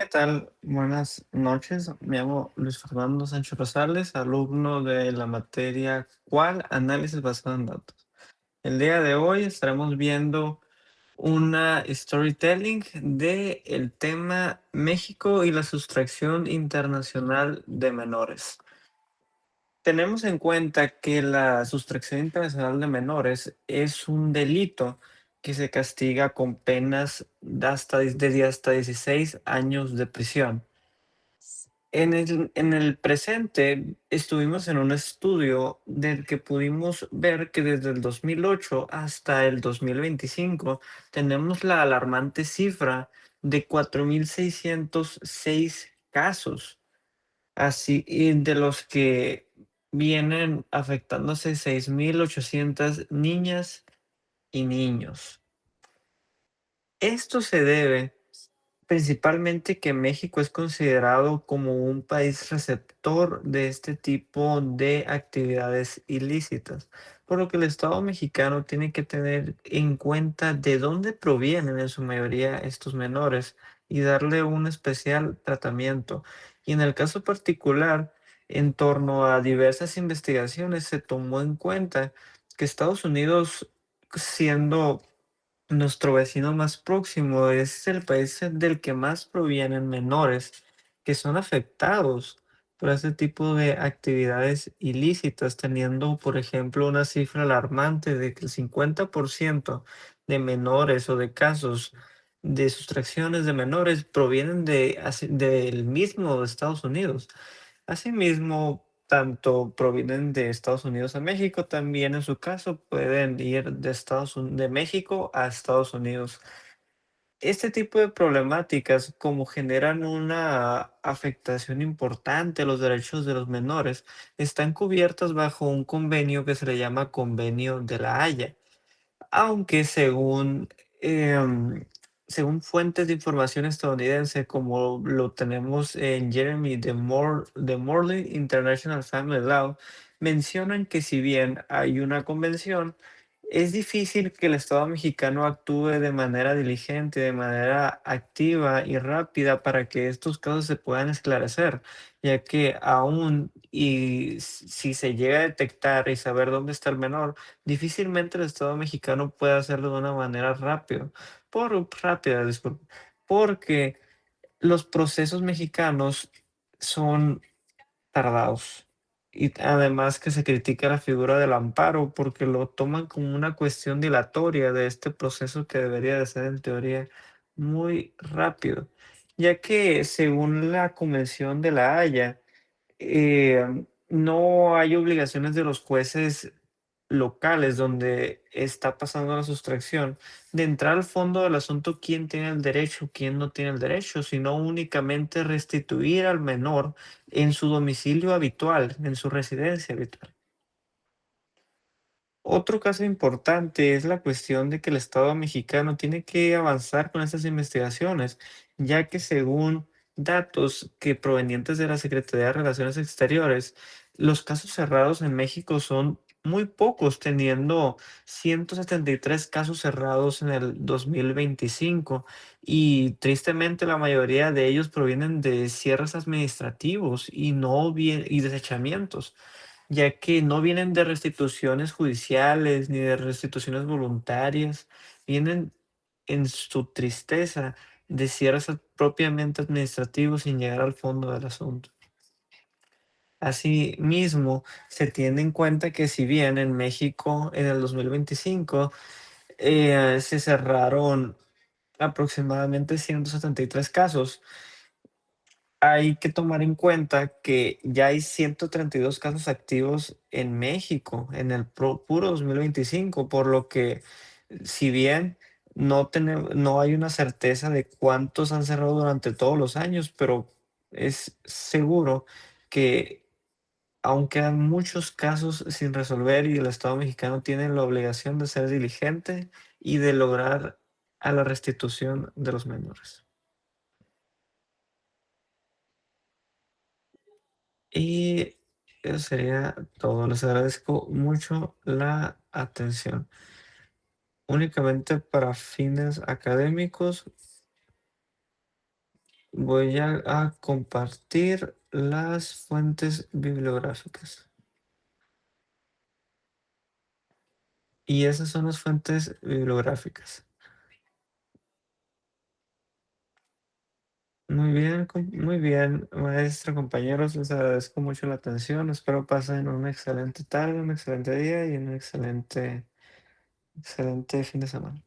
¿Qué tal? Buenas noches. Me llamo Luis Fernando Sánchez Rosales, alumno de la materia ¿Cuál? Análisis basado en datos. El día de hoy estaremos viendo una storytelling de el tema México y la sustracción internacional de menores. Tenemos en cuenta que la sustracción internacional de menores es un delito que se castiga con penas de hasta 16 años de prisión. En el presente estuvimos en un estudio del que pudimos ver que desde el 2008 hasta el 2025 tenemos la alarmante cifra de 4.606 casos, así y de los que vienen afectándose 6.800 niñas y niños. Esto se debe principalmente que México es considerado como un país receptor de este tipo de actividades ilícitas, por lo que el Estado mexicano tiene que tener en cuenta de dónde provienen en su mayoría estos menores y darle un especial tratamiento. Y en el caso particular, en torno a diversas investigaciones, se tomó en cuenta que Estados Unidos, siendo nuestro vecino más próximo, es el país del que más provienen menores que son afectados por este tipo de actividades ilícitas, teniendo, por ejemplo, una cifra alarmante de que el 50% de menores o de casos de sustracciones de menores provienen del mismo Estados Unidos. Asimismo, tanto provienen de Estados Unidos a México, también en su caso pueden ir de México a Estados Unidos. Este tipo de problemáticas, como generan una afectación importante a los derechos de los menores, están cubiertas bajo un convenio que se le llama Convenio de la Haya. Aunque em, según fuentes de información estadounidense, como lo tenemos en Jeremy de Morley International Family Law, mencionan que si bien hay una convención, es difícil que el Estado mexicano actúe de manera diligente, de manera activa y rápida para que estos casos se puedan esclarecer, ya que aún y si se llega a detectar y saber dónde está el menor, difícilmente el Estado mexicano puede hacerlo de una manera rápida, disculpe, porque los procesos mexicanos son tardados. Y además que se critica la figura del amparo porque lo toman como una cuestión dilatoria de este proceso que debería de ser en teoría muy rápido, ya que según la Convención de la Haya, no hay obligaciones de los jueces locales donde está pasando la sustracción de entrar al fondo del asunto quién tiene el derecho, quién no tiene el derecho, sino únicamente restituir al menor en su domicilio habitual, en su residencia habitual. Otro caso importante es la cuestión de que el Estado mexicano tiene que avanzar con estas investigaciones, ya que según datos que provenientes de la Secretaría de Relaciones Exteriores, los casos cerrados en México son muy pocos, teniendo 173 casos cerrados en el 2025 y tristemente la mayoría de ellos provienen de cierres administrativos y no bien y desechamientos, ya que no vienen de restituciones judiciales ni de restituciones voluntarias, vienen en su tristeza de cierres propiamente administrativos sin llegar al fondo del asunto. Asimismo, se tiene en cuenta que si bien en México en el 2025 se cerraron aproximadamente 173 casos, hay que tomar en cuenta que ya hay 132 casos activos en México en el puro 2025, por lo que si bien no hay una certeza de cuántos han cerrado durante todos los años, pero es seguro que aún quedan muchos casos sin resolver y el Estado mexicano tiene la obligación de ser diligente y de lograr a la restitución de los menores. Y eso sería todo. Les agradezco mucho la atención. Únicamente para fines académicos Voy a compartir las fuentes bibliográficas. Y esas son las fuentes bibliográficas. Muy bien, maestra, compañeros, les agradezco mucho la atención. Espero pasen una excelente tarde, un excelente día y un excelente fin de semana.